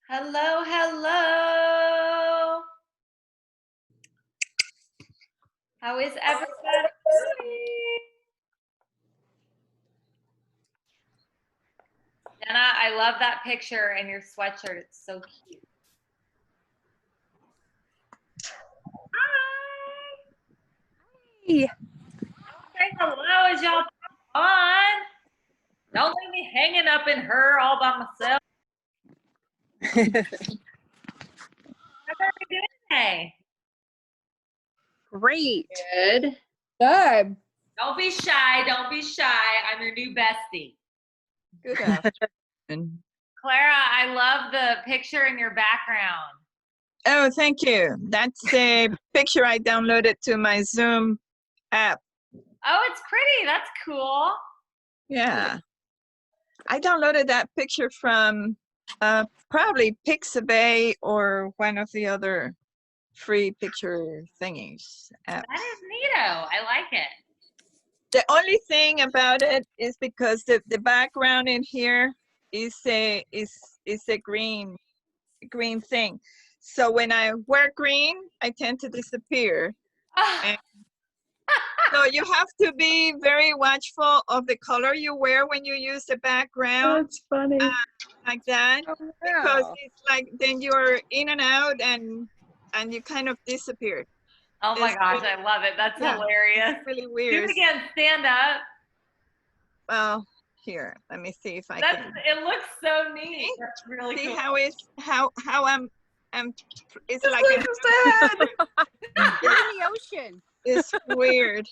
Hello, hello. How is everybody? Jenna, I love that picture and your sweatshirt. It's so cute. Hi. Hey. Say hello as y'all on. Don't leave me hanging up in her all by myself. How's everybody doing today? Great. Good. Good. Don't be shy. Don't be shy. I'm your new bestie. Good afternoon. Clara, I love the picture in your background. Oh, thank you. That's a picture I downloaded to my Zoom app. Oh, it's pretty. That's cool. Yeah. I downloaded that picture from probably Pixabay or one of the other free picture thingies. That is neato. I like it. The only thing about it is because the background in here is a green thing. So when I wear green, I tend to disappear. And so you have to be very watchful of the color you wear when you use the background. That's funny. Like that, because it's like then you're in and out and you kind of disappear. Oh my It's gosh, really- I love it. That's Yeah. hilarious. It's really Do weird. it again. Stand up. Well, here, let me see if I That's. can It looks so neat. See? That's really see cool. how I'm it's like sad. You're in the ocean. it's weird.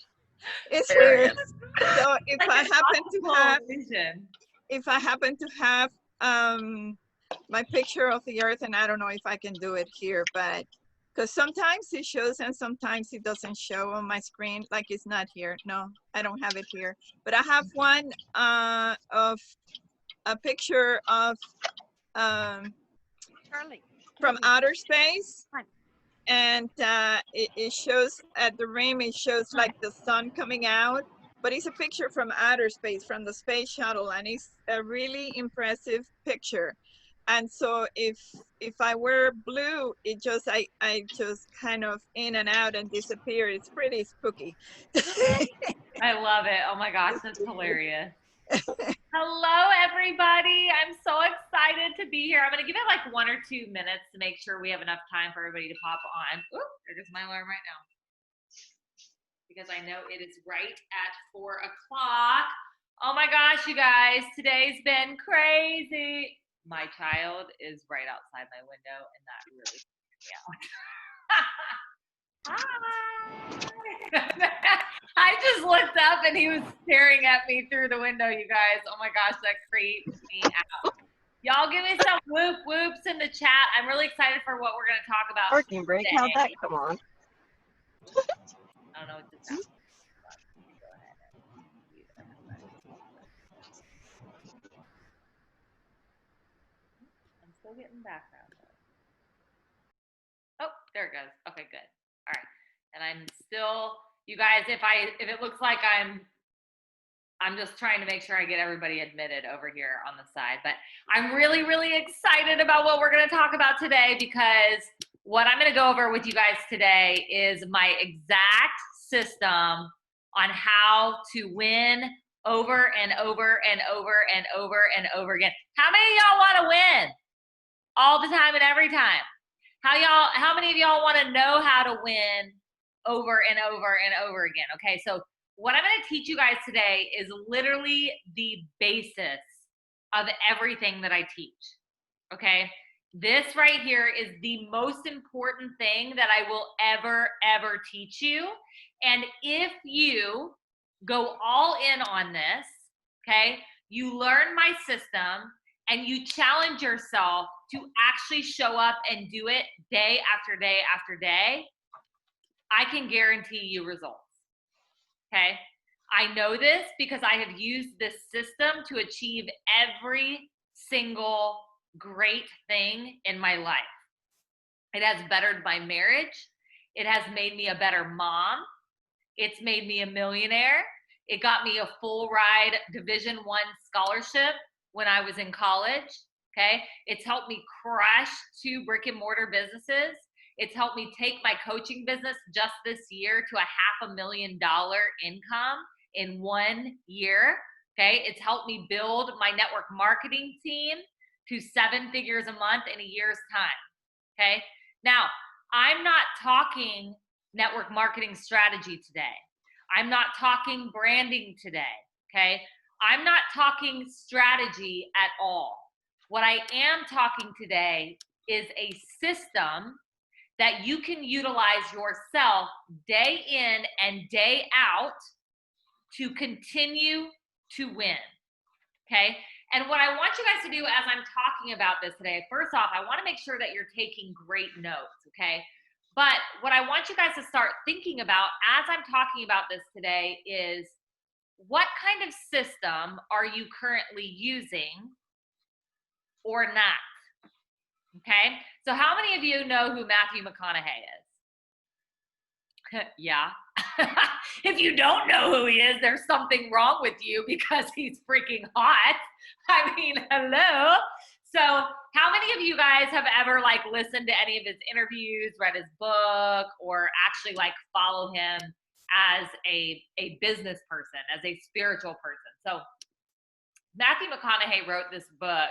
It's There weird. it is. So if Such I an happen to optical have illusion. my picture of the earth, and I don't know if I can do it here, but because sometimes it shows and sometimes it doesn't show on my screen, like it's not here. No, I don't have it here, but I have one of a picture of Charlie. from outer space, Fine. and it shows at the rim, it shows like the sun coming out, but it's a picture from outer space, from the space shuttle, and it's a really impressive picture. And so if I wear blue, it just I just kind of in and out and disappear. It's pretty spooky. I love it. Oh my gosh, that's hilarious. Hello, everybody. I'm so excited to be here. I'm going to give it like 1 or 2 minutes to make sure we have enough time for everybody to pop on. Oop, there goes my alarm right now. Because I know it is right at 4 o'clock. Oh my gosh, you guys, today's been crazy. My child is right outside my window, and that really freaked me out. Hi. I just looked up and he was staring at me through the window, you guys. Oh my gosh, that creeped me out. Y'all give me some whoop whoops in the chat. I'm really excited for what we're going to talk about. Parking brake. How'd that come on? I don't know what this sounds like. Go ahead and mute everybody. I'm still getting background noise. Oh, there it goes. Okay, good. All right. And I'm still, you guys, if it looks like I'm just trying to make sure I get everybody admitted over here on the side. But I'm really, really excited about what we're going to talk about today, because what I'm going to go over with you guys today is my exact system on how to win over and over and over and over and over again. How many of y'all want to win all the time and every time? How many of y'all want to know how to win over and over and over again? Okay, so what I'm going to teach you guys today is literally the basis of everything that I teach. Okay, this right here is the most important thing that I will ever teach you. And if you go all in on this, okay, you learn my system and you challenge yourself to actually show up and do it day after day after day, I can guarantee you results. Okay, I know this because I have used this system to achieve every single great thing in my life. It has bettered my marriage. It has made me a better mom. It's made me a millionaire. It got me a full ride Division I scholarship when I was in college. Okay. It's helped me crush 2 brick and mortar businesses. It's helped me take my coaching business just this year to a $500,000 income in 1 year. Okay. It's helped me build my network marketing team to 7 figures a month in a year's time. Okay. Now, I'm not talking network marketing strategy today. I'm not talking branding today. Okay. I'm not talking strategy at all. What I am talking today is a system that you can utilize yourself day in and day out to continue to win. Okay. And what I want you guys to do as I'm talking about this today, first off, I want to make sure that you're taking great notes. Okay. But what I want you guys to start thinking about as I'm talking about this today is, what kind of system are you currently using or not? Okay. So how many of you know who Matthew McConaughey is? Yeah. If you don't know who he is, there's something wrong with you because he's freaking hot. I mean, hello. So how many of you guys have ever like listened to any of his interviews, read his book, or actually like follow him as a business person, as a spiritual person? So Matthew McConaughey wrote this book.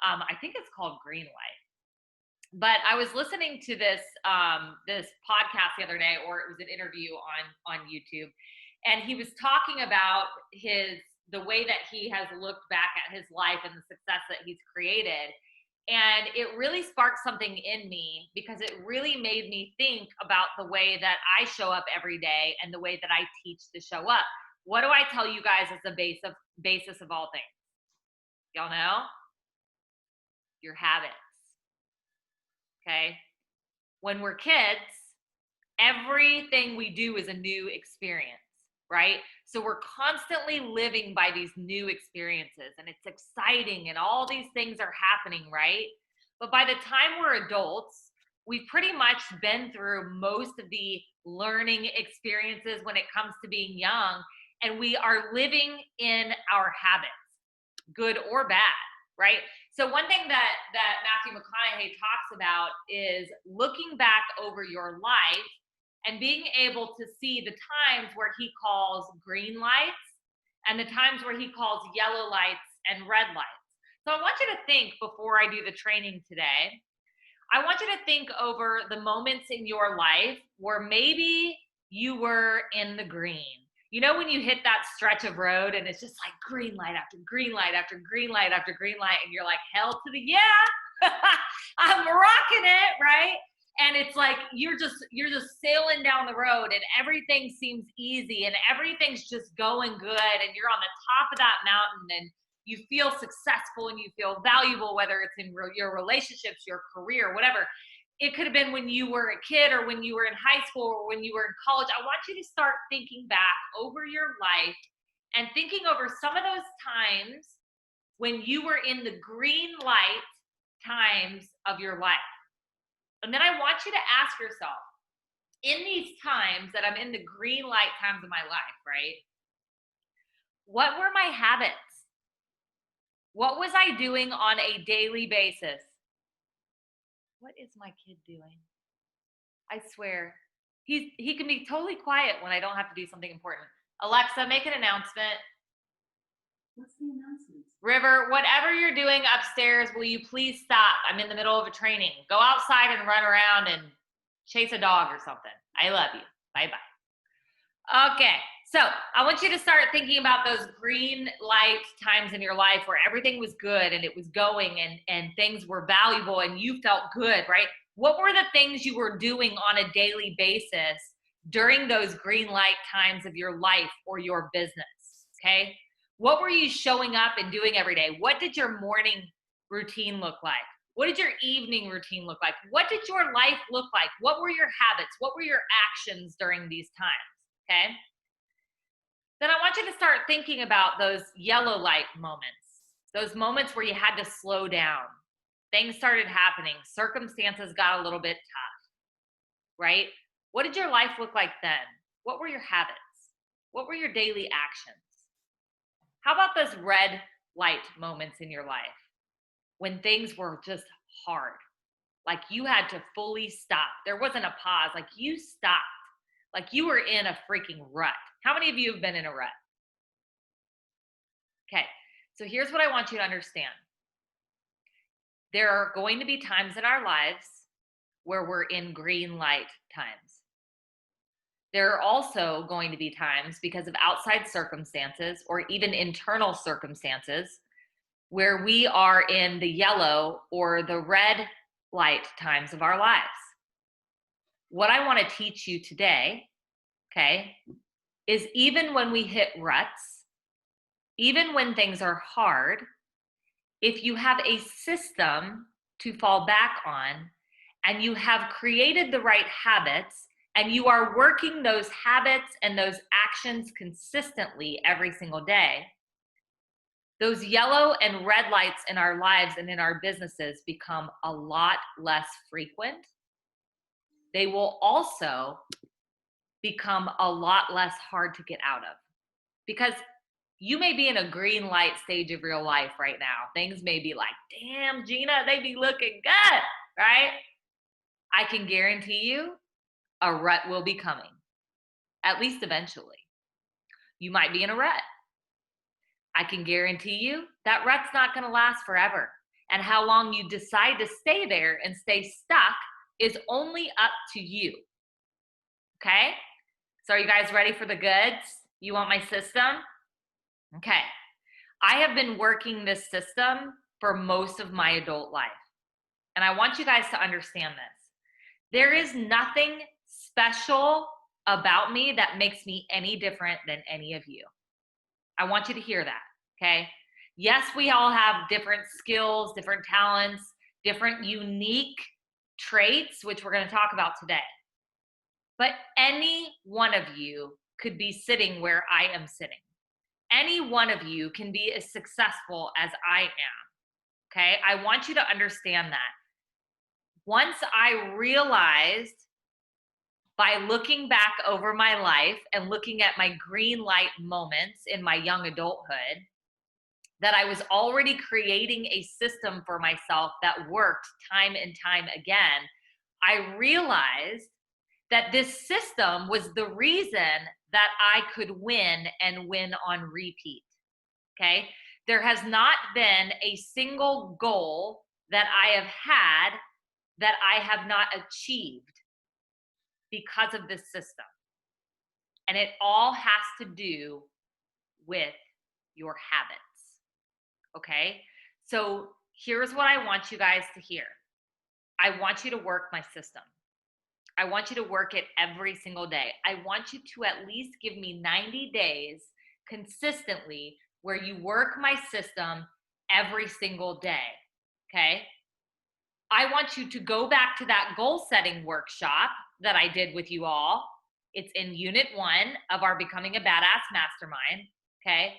I think it's called Green Light. But I was listening to this this podcast the other day, or it was an interview on YouTube, and he was talking about the way that he has looked back at his life and the success that he's created. And it really sparked something in me because it really made me think about the way that I show up every day and the way that I teach to show up. What do I tell you guys as the basis of all things? Y'all know? Your habits. Okay? When we're kids, everything we do is a new experience, right? So we're constantly living by these new experiences, and it's exciting and all these things are happening, right? But by the time we're adults, we've pretty much been through most of the learning experiences when it comes to being young, and we are living in our habits, good or bad, right? So one thing that Matthew McConaughey talks about is looking back over your life and being able to see the times where he calls green lights and the times where he calls yellow lights and red lights. So I want you to think before I do the training today, I want you to think over the moments in your life where maybe you were in the green. You know, when you hit that stretch of road and it's just like green light after green light after green light after green light, and you're like, hell to the yeah, I'm rocking it, right? And it's like you're just sailing down the road and everything seems easy and everything's just going good and you're on the top of that mountain and you feel successful and you feel valuable, whether it's in your relationships, your career, whatever. It could have been when you were a kid or when you were in high school or when you were in college. I want you to start thinking back over your life and thinking over some of those times when you were in the green light times of your life. And then I want you to ask yourself, in these times that I'm in the green light times of my life, right? What were my habits? What was I doing on a daily basis? What is my kid doing? I swear, he can be totally quiet when I don't have to do something important. Alexa, make an announcement. What's the announcement? River, whatever you're doing upstairs, will you please stop? I'm in the middle of a training. Go outside and run around and chase a dog or something. I love you. Bye-bye. Okay, so I want you to start thinking about those green light times in your life where everything was good and it was going and things were valuable and you felt good, right? What were the things you were doing on a daily basis during those green light times of your life or your business, okay? What were you showing up and doing every day? What did your morning routine look like? What did your evening routine look like? What did your life look like? What were your habits? What were your actions during these times, okay? Then I want you to start thinking about those yellow light moments, those moments where you had to slow down. Things started happening. Circumstances got a little bit tough, right? What did your life look like then? What were your habits? What were your daily actions? How about those red light moments in your life? when things were just hard. Like you had to fully stop. There wasn't a pause. Like you stopped. Like you were in a freaking rut. How many of you have been in a rut? Okay, so here's what I want you to understand. There are going to be times in our lives where we're in green light times. There are also going to be times because of outside circumstances or even internal circumstances where we are in the yellow or the red light times of our lives. What I want to teach you today, okay, is even when we hit ruts, even when things are hard, if you have a system to fall back on and you have created the right habits and you are working those habits and those actions consistently every single day, those yellow and red lights in our lives and in our businesses become a lot less frequent. They will also become a lot less hard to get out of, because you may be in a green light stage of your life right now. Things may be like, damn, Gina, they be looking good, right? I can guarantee you a rut will be coming, at least eventually. You might be in a rut. I can guarantee you that rut's not going to last forever. And how long you decide to stay there and stay stuck is only up to you. Okay? So are you guys ready for the goods? You want my system? Okay. I have been working this system for most of my adult life. And I want you guys to understand this. There is nothing special about me that makes me any different than any of you. I want you to hear that, okay? Yes, we all have different skills, different talents, different unique traits, which we're going to talk about today. But any one of you could be sitting where I am sitting. Any one of you can be as successful as I am, okay? I want you to understand that. Once I realized by looking back over my life and looking at my green light moments in my young adulthood, that I was already creating a system for myself that worked time and time again, I realized that this system was the reason that I could win and win on repeat, okay? There has not been a single goal that I have had that I have not achieved because of this system. And it all has to do with your habits, okay? So here's what I want you guys to hear. I want you to work my system. I want you to work it every single day. I want you to at least give me 90 days consistently where you work my system every single day, okay? I want you to go back to that goal setting workshop that I did with you all. It's in Unit 1 of our Becoming a Badass Mastermind, okay?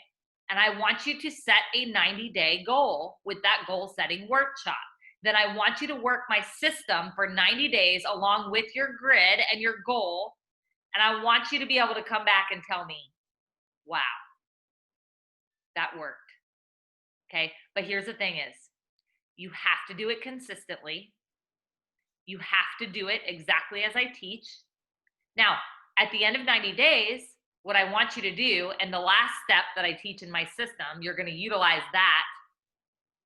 And I want you to set a 90-day goal with that goal setting workshop. Then I want you to work my system for 90 days along with your grid and your goal. And I want you to be able to come back and tell me, wow, that worked. Okay. But here's the thing is, you have to do it consistently. You have to do it exactly as I teach. Now, at the end of 90 days, what I want you to do, and the last step that I teach in my system, you're going to utilize that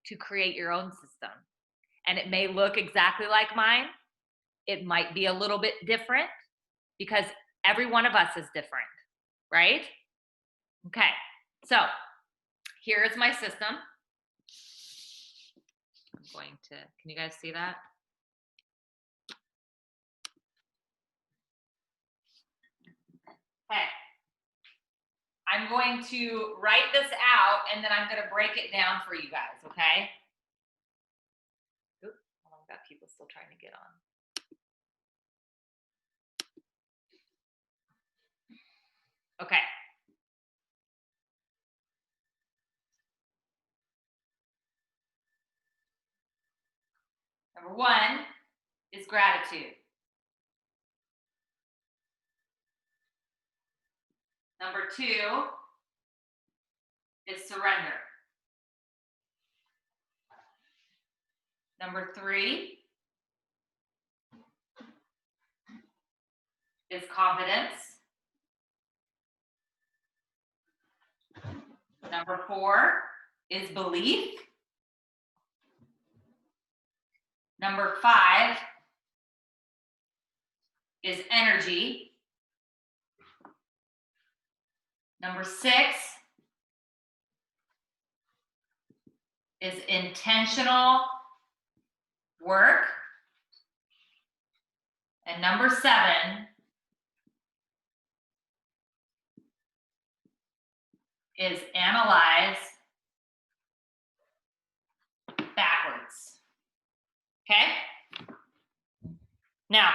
to create your own system. And it may look exactly like mine. It might be a little bit different because every one of us is different, right? Okay, so here is my system. I'm going to, can you guys see that? Okay. I'm going to write this out and then I'm going to break it down for you guys, okay? Oops, I've got people still trying to get on. Okay. Number 1 is gratitude. Number 2 is surrender. Number 3 is confidence. Number 4 is belief. Number 5 is energy. Number 6 is intentional work. And number 7 is analyze backwards. Okay? Now,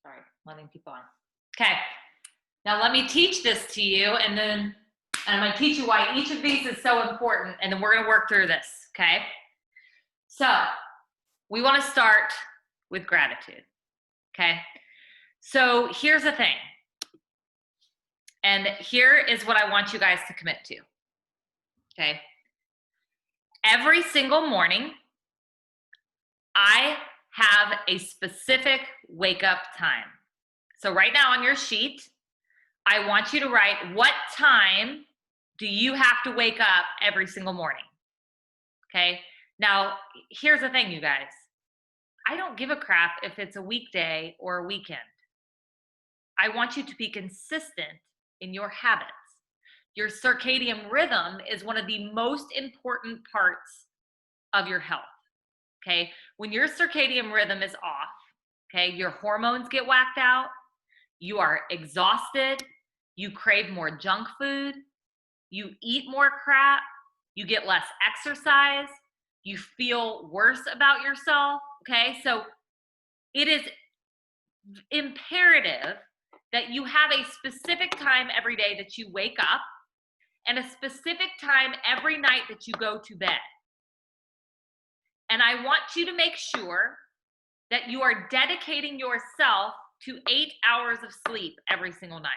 sorry, letting people on. Okay. Now let me teach this to you, and then I'm going to teach you why each of these is so important, and then we're going to work through this, okay? So, we want to start with gratitude, okay? So, here's the thing. And here is what I want you guys to commit to, okay? Every single morning, I have a specific wake-up time. So right now on your sheet, I want you to write what time do you have to wake up every single morning, okay? Now, here's the thing, you guys. I don't give a crap if it's a weekday or a weekend. I want you to be consistent in your habits. Your circadian rhythm is one of the most important parts of your health, okay? When your circadian rhythm is off, okay, your hormones get whacked out, you are exhausted, you crave more junk food, you eat more crap, you get less exercise, you feel worse about yourself, okay? So it is imperative that you have a specific time every day that you wake up and a specific time every night that you go to bed. And I want you to make sure that you are dedicating yourself to 8 hours of sleep every single night.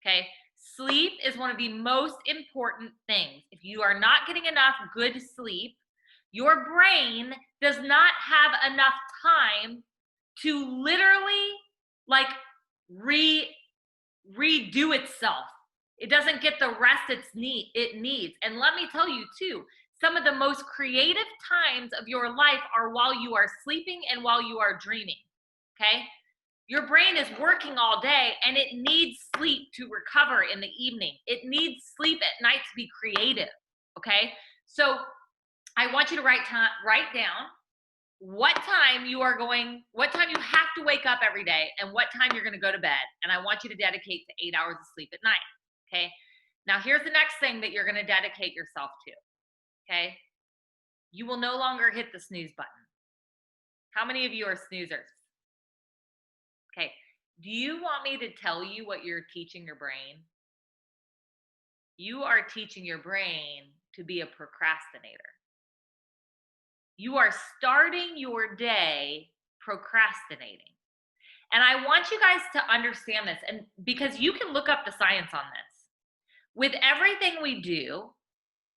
Okay? Sleep is one of the most important things. If you are not getting enough good sleep, your brain does not have enough time to literally like redo itself. It doesn't get the rest it needs. And let me tell you too, some of the most creative times of your life are while you are sleeping and while you are dreaming, okay? Your brain is working all day and it needs sleep to recover in the evening. It needs sleep at night to be creative, okay? So I want you to write down what time you have to wake up every day and what time you're gonna go to bed. And I want you to dedicate to 8 hours of sleep at night, okay? Now here's the next thing that you're gonna dedicate yourself to, okay? You will no longer hit the snooze button. How many of you are snoozers? Okay, do you want me to tell you what you're teaching your brain? You are teaching your brain to be a procrastinator. You are starting your day procrastinating. And I want you guys to understand this, and because you can look up the science on this. With everything we do,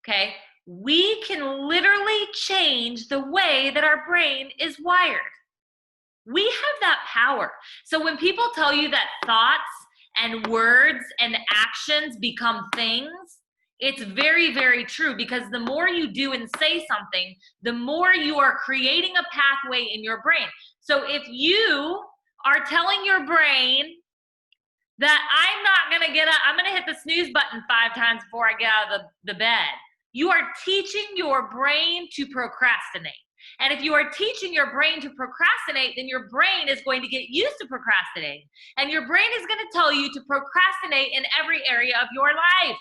okay, we can literally change the way that our brain is wired. We have that power. So when people tell you that thoughts and words and actions become things, it's very, very true, because the more you do and say something, the more you are creating a pathway in your brain. So if you are telling your brain that I'm not gonna get up, I'm gonna hit the snooze button 5 times before I get out of the bed, you are teaching your brain to procrastinate. And if you are teaching your brain to procrastinate, then your brain is going to get used to procrastinating. And your brain is going to tell you to procrastinate in every area of your life.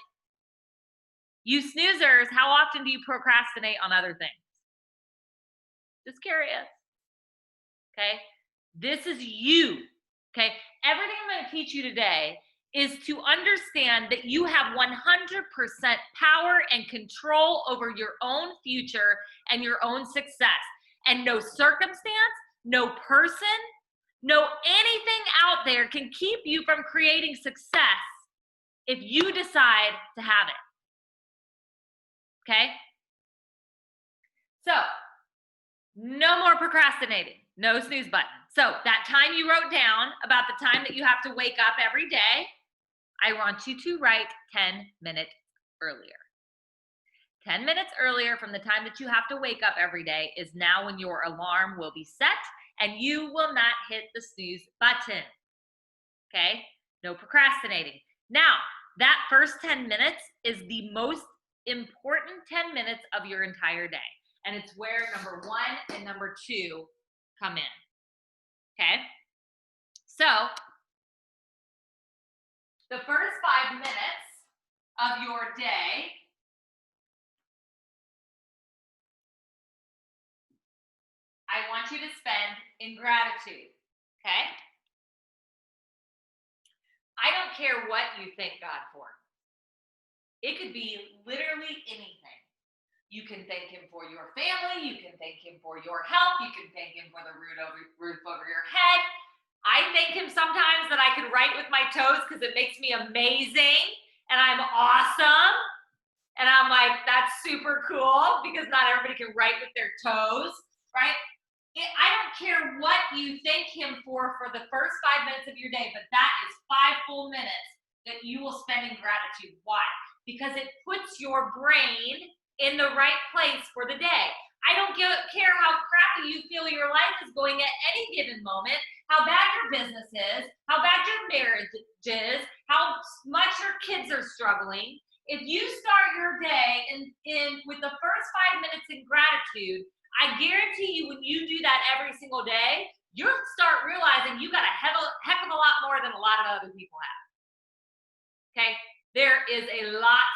You snoozers, how often do you procrastinate on other things? Just curious. Okay? This is you. Okay? Everything I'm going to teach you today is to understand that you have 100% power and control over your own future and your own success. And no circumstance, no person, no anything out there can keep you from creating success if you decide to have it. Okay? So no more procrastinating, no snooze button. So that time you wrote down about the time that you have to wake up every day, I want you to write 10 minutes earlier. 10 minutes earlier from the time that you have to wake up every day is now when your alarm will be set and you will not hit the snooze button. Okay? No procrastinating. Now, that first 10 minutes is the most important 10 minutes of your entire day. And it's where number 1 and number 2 come in. Okay? So, the first 5 minutes of your day I want you to spend in gratitude. Okay? I don't care what you thank God for. It could be literally anything. You can thank him for your family. You can thank him for your health. You can thank him for the roof over your head. I thank him sometimes that I can write with my toes because it makes me amazing and I'm awesome. And I'm like, that's super cool because not everybody can write with their toes, right? I don't care what you thank him for the first 5 minutes of your day, but that is 5 full minutes that you will spend in gratitude. Why? Because it puts your brain in the right place for the day. I don't care how crappy you feel your life is going at any given moment, how bad your business is, how bad your marriage is, how much your kids are struggling. If you start your day in with the first 5 minutes in gratitude, I guarantee you when you do that every single day, you'll start realizing you got a heck of a lot more than a lot of other people have. Okay? There is a lot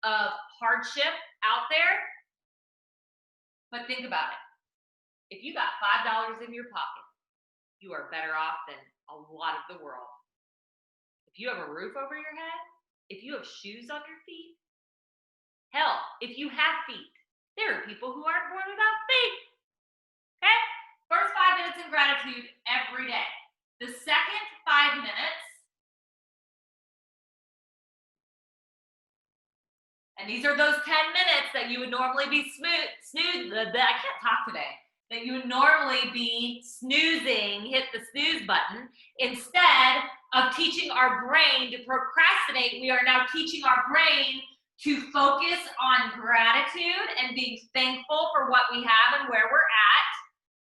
of hardship out there, but think about it. If you got $5 in your pocket, you are better off than a lot of the world. If you have a roof over your head, if you have shoes on your feet, hell, if you have feet, there are people who aren't born without feet. Okay? First 5 minutes in gratitude every day. The second 5 minutes, and these are those 10 minutes that you would normally be I can't talk today. That you would normally be snoozing, hit the snooze button. Instead of teaching our brain to procrastinate, we are now teaching our brain to focus on gratitude and being thankful for what we have and where we're at,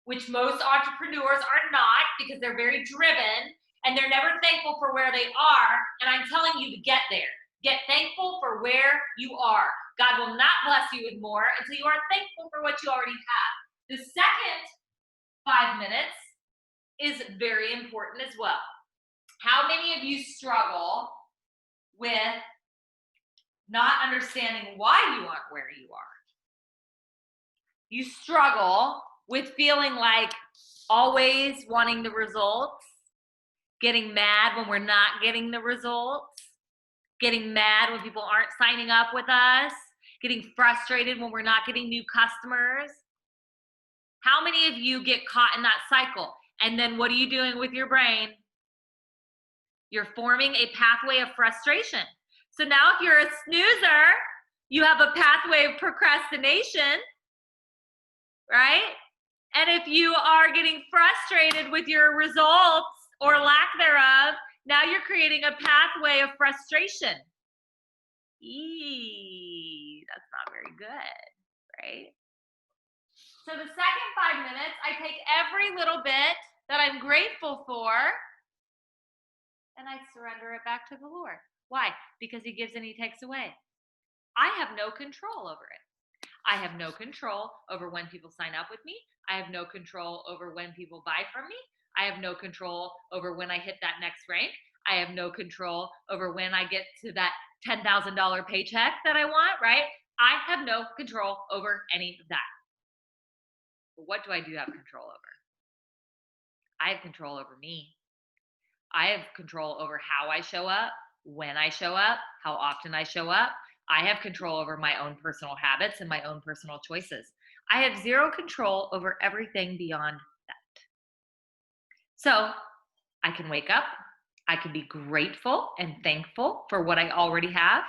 which most entrepreneurs are not because they're very driven and they're never thankful for where they are. And I'm telling you to get there. Get thankful for where you are. God will not bless you with more until you are thankful for what you already have. The second 5 minutes is very important as well. How many of you struggle with not understanding why you aren't where you are? You struggle with feeling like always wanting the results, getting mad when we're not getting the results, getting mad when people aren't signing up with us, getting frustrated when we're not getting new customers. How many of you get caught in that cycle? And then what are you doing with your brain? You're forming a pathway of frustration. So now if you're a snoozer, you have a pathway of procrastination, right? And if you are getting frustrated with your results or lack thereof, now you're creating a pathway of frustration. That's not very good, right? So the second 5 minutes, I take every little bit that I'm grateful for and I surrender it back to the Lord. Why? Because he gives and he takes away. I have no control over it. I have no control over when people sign up with me. I have no control over when people buy from me. I have no control over when I hit that next rank. I have no control over when I get to that $10,000 paycheck that I want, right? I have no control over any of that. But what do I do have control over? I have control over me. I have control over how I show up, when I show up, how often I show up. I have control over my own personal habits and my own personal choices. I have zero control over everything beyond that. So I can wake up. I can be grateful and thankful for what I already have.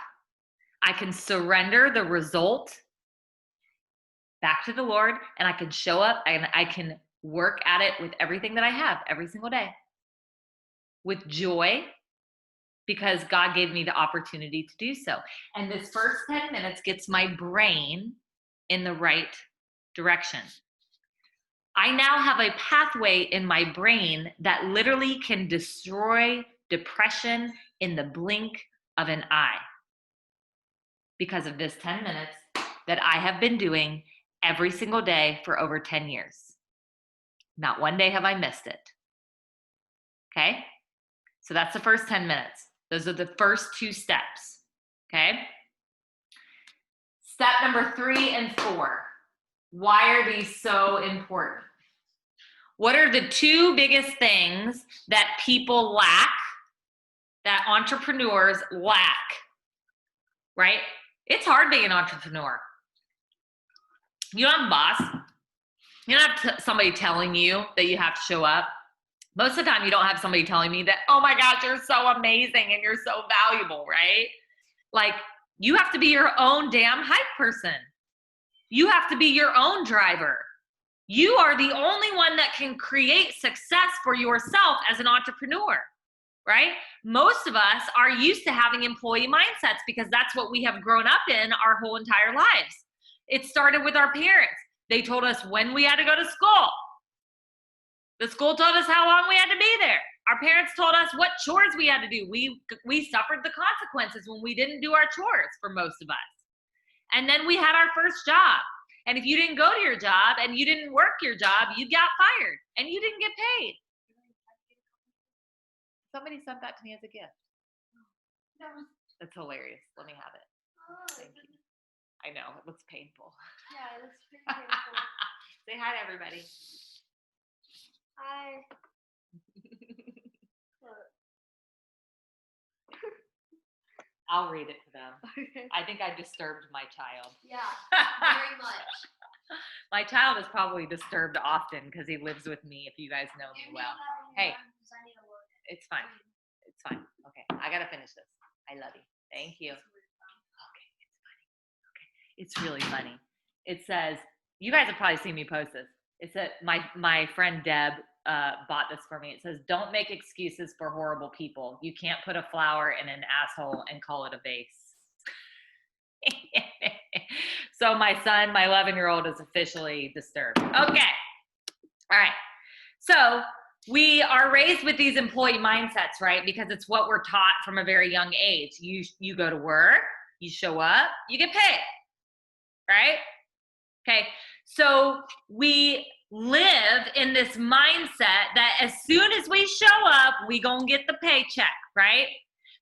I can surrender the result back to the Lord, and I can show up and I can work at it with everything that I have every single day with joy, because God gave me the opportunity to do so. And this first 10 minutes gets my brain in the right direction. I now have a pathway in my brain that literally can destroy depression in the blink of an eye because of this 10 minutes that I have been doing every single day for over 10 years. Not one day have I missed it. Okay? So that's the first 10 minutes. Those are the first 2 steps. Okay? Step number 3 and 4. Why are these so important? What are the 2 biggest things that people lack, that entrepreneurs lack, right? It's hard being an entrepreneur. You don't have a boss. You don't have somebody telling you that you have to show up. Most of the time, you don't have somebody telling me that, oh my gosh, you're so amazing and you're so valuable, right? Like, you have to be your own damn hype person. You have to be your own driver. You are the only one that can create success for yourself as an entrepreneur, right? Most of us are used to having employee mindsets because that's what we have grown up in our whole entire lives. It started with our parents. They told us when we had to go to school. The school told us how long we had to be there. Our parents told us what chores we had to do. We suffered the consequences when we didn't do our chores for most of us. And then we had our first job. And if you didn't go to your job and you didn't work your job, you got fired and you didn't get paid. Somebody sent that to me as a gift. That's hilarious. Let me have it. Thank you. I know, it looks painful. Yeah, it looks pretty painful. Say hi to everybody. Hi. I'll read it to them. Okay. I think I disturbed my child. Yeah, very much. My child is probably disturbed often because he lives with me, if you guys know me well. Hey. It's fine. It's fine. Okay, I gotta finish this. I love you. Thank you. Okay, it's funny. Okay, it's really funny. It says, you guys have probably seen me post this. It said, my friend Deb bought this for me. It says, don't make excuses for horrible people. You can't put a flower in an asshole and call it a vase. So my son, my 11-year-old, is officially disturbed. Okay. All right. So we are raised with these employee mindsets, right? Because it's what we're taught from a very young age. You go to work, you show up, you get paid, right? Okay. So we live in this mindset that as soon as we show up, we gonna get the paycheck, right?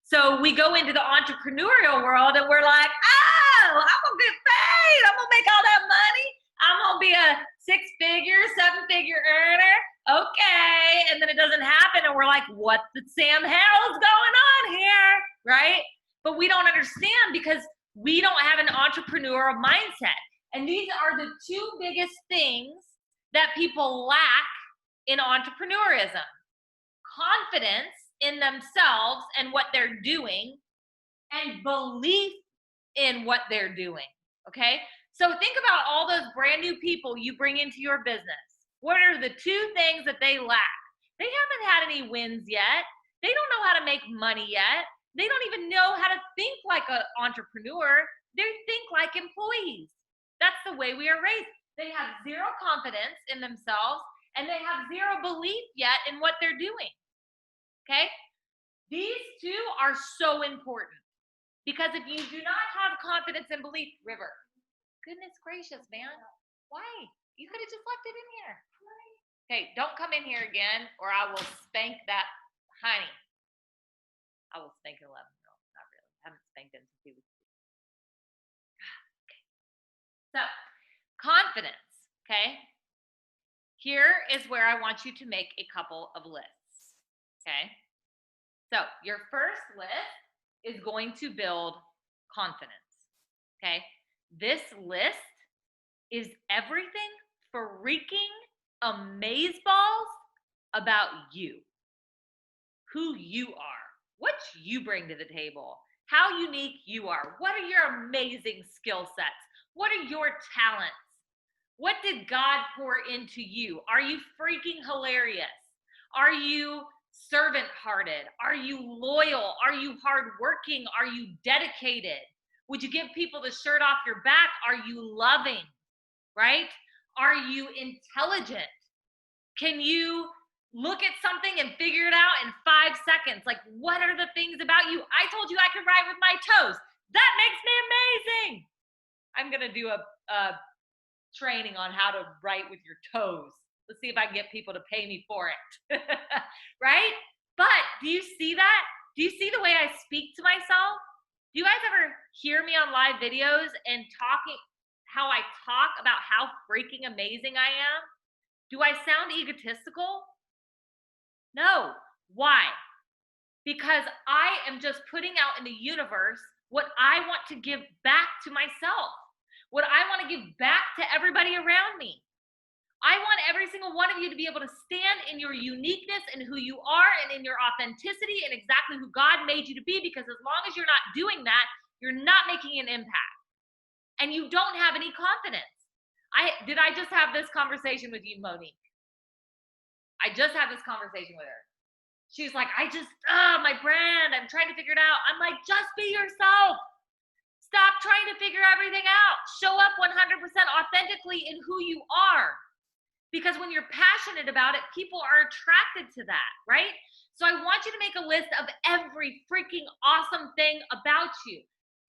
So we go into the entrepreneurial world and we're like, oh, I'm gonna get paid. I'm gonna make all that money. I'm gonna be a 6-figure, 7-figure earner. Okay. And then it doesn't happen. And we're like, what the Sam hell's going on here? Right? But we don't understand because we don't have an entrepreneurial mindset. And these are the 2 biggest things that people lack in entrepreneurism. Confidence in themselves and what they're doing, and belief in what they're doing, okay? So think about all those brand new people you bring into your business. What are the 2 things that they lack? They haven't had any wins yet. They don't know how to make money yet. They don't even know how to think like an entrepreneur. They think like employees. That's the way we are raised. They have 0 confidence in themselves, and they have 0 belief yet in what they're doing. Okay? These 2 are so important because if you do not have confidence and belief, River, goodness gracious, man, why? You could have just left it in here. Okay, don't come in here again or I will spank that honey. I will spank an 11-year-old. Not really. I haven't spanked him since he was 2. Okay. So, confidence, okay? Here is where I want you to make a couple of lists, okay? So your first list is going to build confidence, okay? This list is everything freaking amazeballs about you, who you are, what you bring to the table, how unique you are, what are your amazing skill sets, what are your talents, What did God pour into you? Are you freaking hilarious? Are you servant-hearted? Are you loyal? Are you hardworking? Are you dedicated? Would you give people the shirt off your back? Are you loving, right? Are you intelligent? Can you look at something and figure it out in 5 seconds? Like, what are the things about you? I told you I could write with my toes. That makes me amazing. I'm going to do a training on how to write with your toes. Let's see if I can get people to pay me for it. Right? But do you see that? Do you see the way I speak to myself? Do you guys ever hear me on live videos and how I talk about how freaking amazing I am? Do I sound egotistical? No. Why? Because I am just putting out in the universe what I want to give back to myself, what I want to give back to everybody around me. I want every single one of you to be able to stand in your uniqueness and who you are and in your authenticity and exactly who God made you to be, because as long as you're not doing that, you're not making an impact and you don't have any confidence. Did I just have this conversation with you, Monique? I just had this conversation with her. She's like, my brand, I'm trying to figure it out. I'm like, just be yourself. Stop trying to figure everything out. Show up 100% authentically in who you are. Because when you're passionate about it, people are attracted to that, right? So I want you to make a list of every freaking awesome thing about you.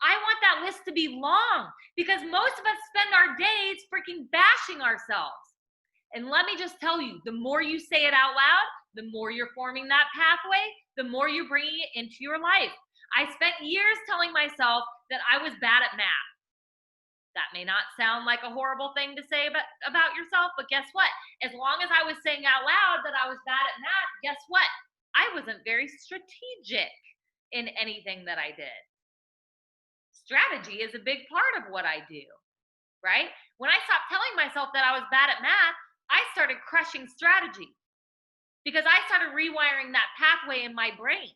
I want that list to be long because most of us spend our days freaking bashing ourselves. And let me just tell you, the more you say it out loud, the more you're forming that pathway, the more you're bringing it into your life. I spent years telling myself that I was bad at math. That may not sound like a horrible thing to say about yourself, but guess what? As long as I was saying out loud that I was bad at math, guess what? I wasn't very strategic in anything that I did. Strategy is a big part of what I do, right? When I stopped telling myself that I was bad at math, I started crushing strategy because I started rewiring that pathway in my brain.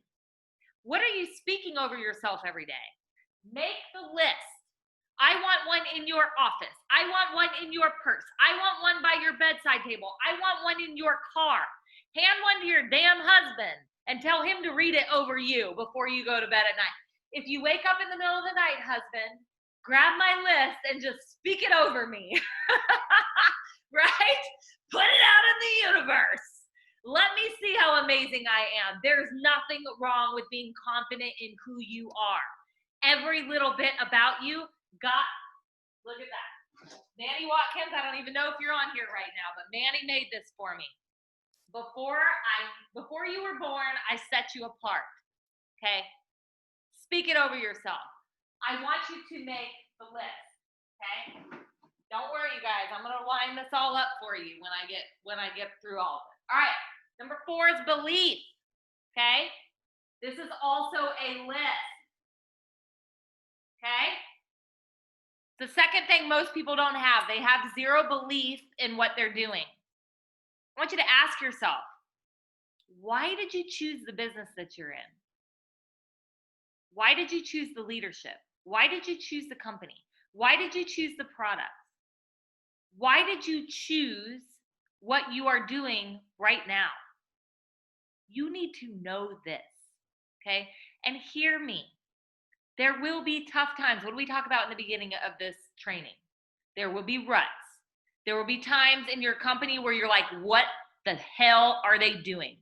What are you speaking over yourself every day? Make the list. I want one in your office. I want one in your purse. I want one by your bedside table. I want one in your car. Hand one to your damn husband and tell him to read it over you before you go to bed at night. If you wake up in the middle of the night, husband, grab my list and just speak it over me. Right? Put it out in the universe. Let me see how amazing I am. There's nothing wrong with being confident in who you are. Every little bit about you look at that. Manny Watkins, I don't even know if you're on here right now, but Manny made this for me. Before you were born, I set you apart. Okay? Speak it over yourself. I want you to make the list. Okay? Don't worry, you guys. I'm gonna line this all up for you when I get through all of it. All right. Number 4 is belief. Okay? This is also a list. Okay? The second thing most people don't have, they have zero belief in what they're doing. I want you to ask yourself, why did you choose the business that you're in? Why did you choose the leadership? Why did you choose the company? Why did you choose the product? Why did you choose what you are doing right now? You need to know this, okay? And hear me. There will be tough times. What do we talk about in the beginning of this training? There will be ruts. There will be times in your company where you're like, what the hell are they doing?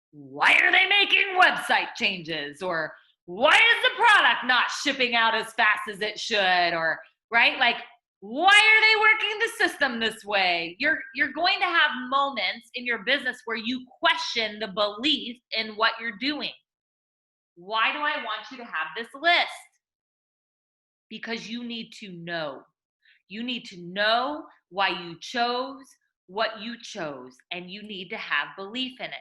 Why are they making website changes? Or why is the product not shipping out as fast as it should? Or, right? Like, why are they working the system this way? You're going to have moments in your business where you question the belief in what you're doing. Why do I want you to have this list? Because you need to know. You need to know why you chose what you chose, and you need to have belief in it.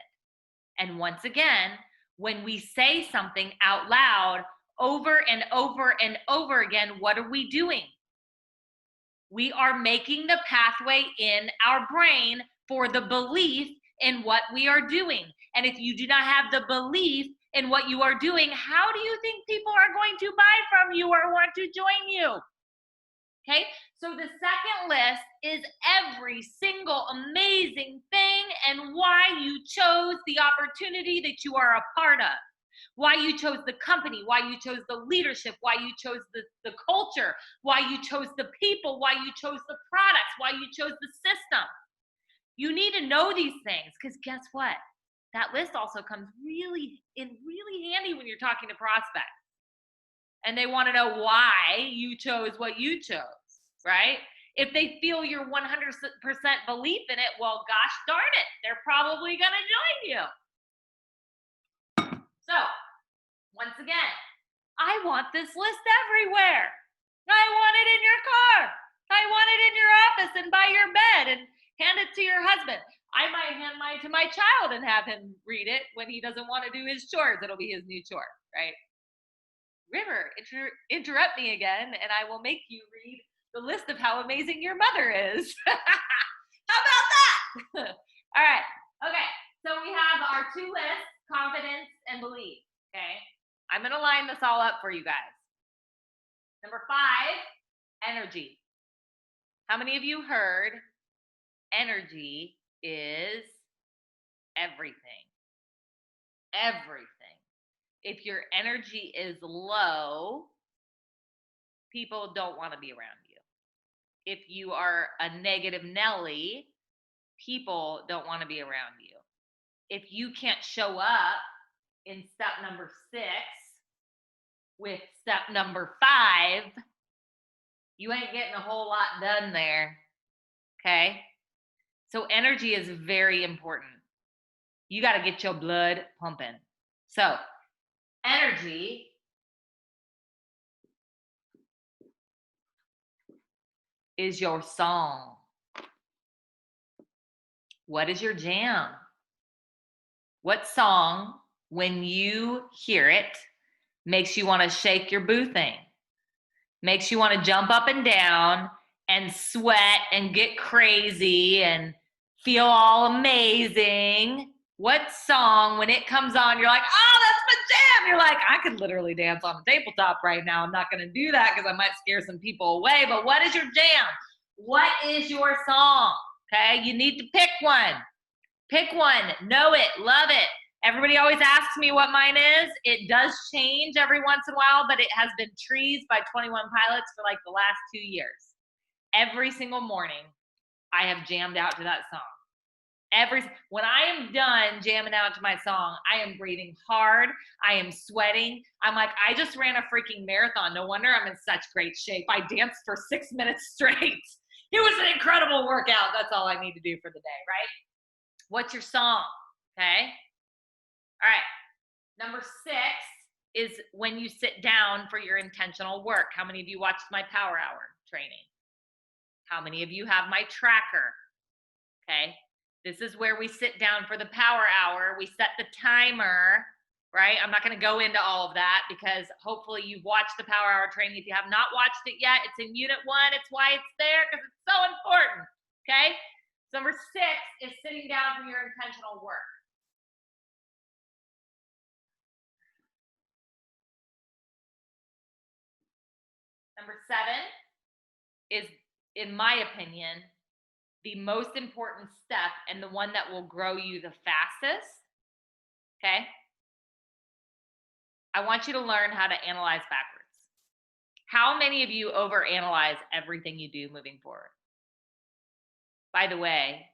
And once again, when we say something out loud over and over and over again, what are we doing? We are making the pathway in our brain for the belief in what we are doing. And if you do not have the belief in what you are doing, how do you think people are going to buy from you or want to join you? Okay, so the second list is every single amazing thing and why you chose the opportunity that you are a part of. Why you chose the company, why you chose the leadership, why you chose the culture, why you chose the people, why you chose the products, why you chose the system. You need to know these things because guess what? That list also comes really handy when you're talking to prospects. And they want to know why you chose what you chose, right? If they feel your 100% belief in it, well, gosh darn it, they're probably going to join you. So, once again, I want this list everywhere. I want it in your car. I want it in your office and by your bed and hand it to your husband. I might hand mine to my child and have him read it when he doesn't want to do his chores. It'll be his new chore, right? River, interrupt me again and I will make you read the list of how amazing your mother is. How about that? All right. Okay. So we have our two lists, confidence and belief. Okay. I'm going to line this all up for you guys. Number 5, energy. How many of you heard energy is everything? Everything. If your energy is low, people don't want to be around you. If you are a negative Nelly, people don't want to be around you. If you can't show up in step number 6 with step number 5, you ain't getting a whole lot done there. Okay? So energy is very important. You got to get your blood pumping. So, energy is your song. What is your jam? What song, when you hear it, makes you want to shake your boo thing? Makes you want to jump up and down and sweat and get crazy and feel all amazing? What song, when it comes on, you're like, oh, that's my jam. You're like, I could literally dance on the tabletop right now. I'm not going to do that because I might scare some people away. But what is your jam? What is your song? Okay, you need to pick one. Pick one. Know it. Love it. Everybody always asks me what mine is. It does change every once in a while, but it has been Trees by 21 Pilots for like the last 2 years. Every single morning, I have jammed out to that song. When I am done jamming out to my song, I am breathing hard. I am sweating. I'm like, I just ran a freaking marathon. No wonder I'm in such great shape. I danced for 6 minutes straight. It was an incredible workout. That's all I need to do for the day, right? What's your song? Okay. All right. Number 6 is when you sit down for your intentional work. How many of you watched my Power Hour training? How many of you have my tracker? Okay. This is where we sit down for the Power Hour. We set the timer, right? I'm not going to go into all of that because hopefully you've watched the Power Hour training. If you have not watched it yet, it's in Unit 1. It's why it's there because it's so important, okay? So number 6 is sitting down for your intentional work. Number 7 is, in my opinion, the most important step and the one that will grow you the fastest, okay? I want you to learn how to analyze backwards. How many of you overanalyze everything you do moving forward? By the way,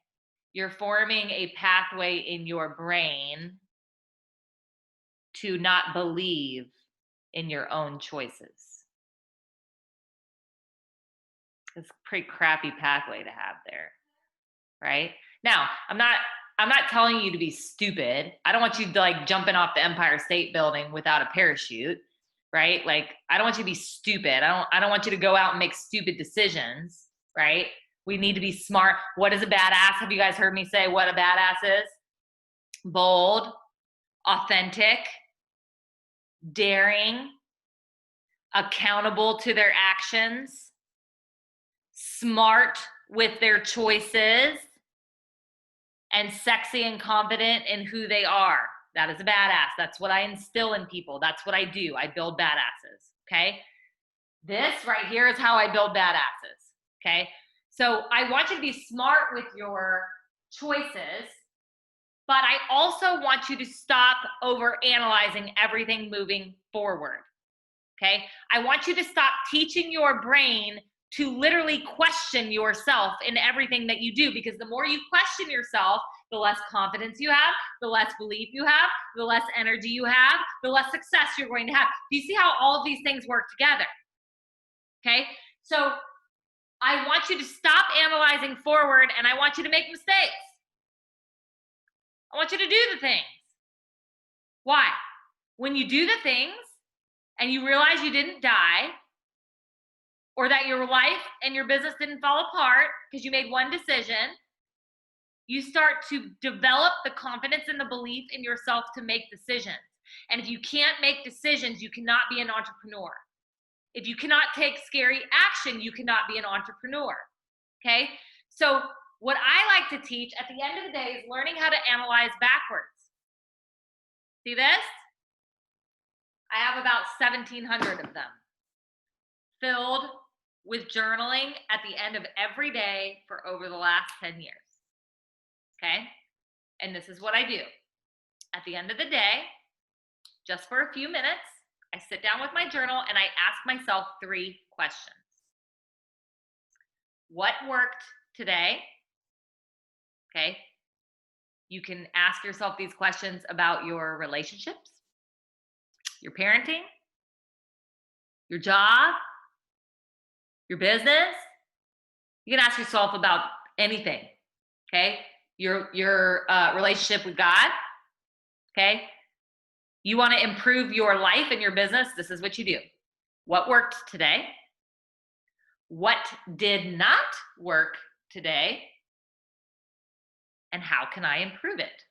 you're forming a pathway in your brain to not believe in your own choices. It's a pretty crappy pathway to have there, right? Now, I'm not telling you to be stupid. I don't want you to like jumping off the Empire State Building without a parachute, right? Like, I don't want you to be stupid. I don't want you to go out and make stupid decisions, right? We need to be smart. What is a badass? Have you guys heard me say what a badass is? Bold, authentic, daring, accountable to their actions, smart with their choices, and sexy and confident in who they are. That is a badass. That's what I instill in people. That's what I do. I build badasses, okay? This right here is how I build badasses, okay? So I want you to be smart with your choices, but I also want you to stop over analyzing everything moving forward. Okay? I want you to stop teaching your brain to literally question yourself in everything that you do, because the more you question yourself, the less confidence you have, the less belief you have, the less energy you have, the less success you're going to have. Do you see how all of these things work together? Okay? So I want you to stop analyzing forward, and I want you to make mistakes. I want you to do the things. Why? When you do the things and you realize you didn't die, or that your life and your business didn't fall apart because you made one decision, you start to develop the confidence and the belief in yourself to make decisions. And if you can't make decisions, you cannot be an entrepreneur. If you cannot take scary action, you cannot be an entrepreneur. Okay? So what I like to teach at the end of the day is learning how to analyze backwards. See this? I have about 1,700 of them filled with journaling at the end of every day for over the last 10 years. Okay? And this is what I do. At the end of the day, just for a few minutes, I sit down with my journal and I ask myself 3 questions. What worked today? Okay? You can ask yourself these questions about your relationships, your parenting, your job, your business. You can ask yourself about anything, okay? Your relationship with God, okay? You want to improve your life and your business, this is what you do. What worked today? What did not work today? And how can I improve it?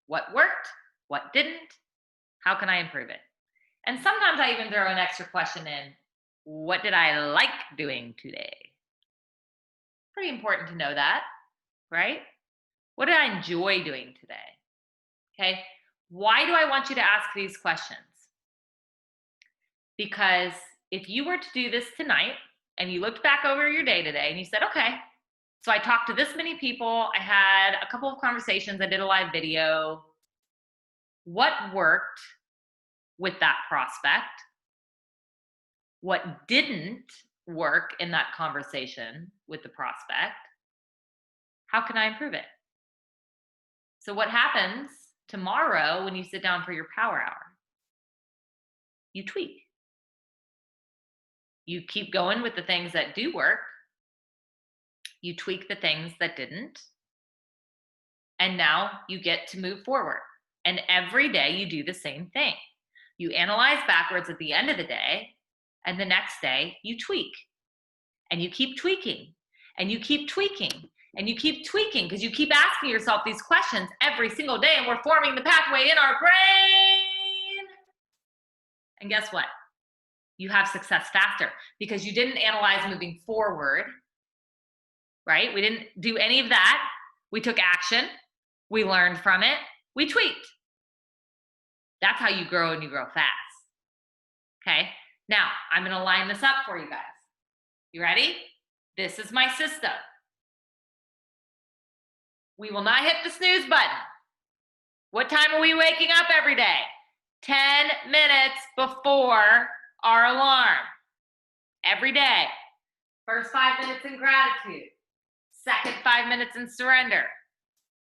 What worked? What didn't? How can I improve it? And sometimes I even throw an extra question in. What did I like doing today? Pretty important to know that, right? What did I enjoy doing today? Okay. Why do I want you to ask these questions? Because if you were to do this tonight and you looked back over your day today and you said, okay, so I talked to this many people, I had a couple of conversations, I did a live video. What worked with that prospect? What didn't work in that conversation with the prospect? How can I improve it? So what happens tomorrow when you sit down for your power hour? You tweak. You keep going with the things that do work. You tweak the things that didn't. And now you get to move forward. And every day you do the same thing. You analyze backwards at the end of the day, and the next day you tweak. And you keep tweaking. And you keep tweaking. And you keep tweaking because you keep asking yourself these questions every single day, and we're forming the pathway in our brain. And guess what? You have success faster because you didn't analyze moving forward, right? We didn't do any of that. We took action. We learned from it. We tweaked. That's how you grow, and you grow fast. Okay? Now, I'm going to line this up for you guys. You ready? This is my system. We will not hit the snooze button. What time are we waking up every day? 10 minutes before our alarm. Every day. First 5 minutes in gratitude. Second 5 minutes in surrender.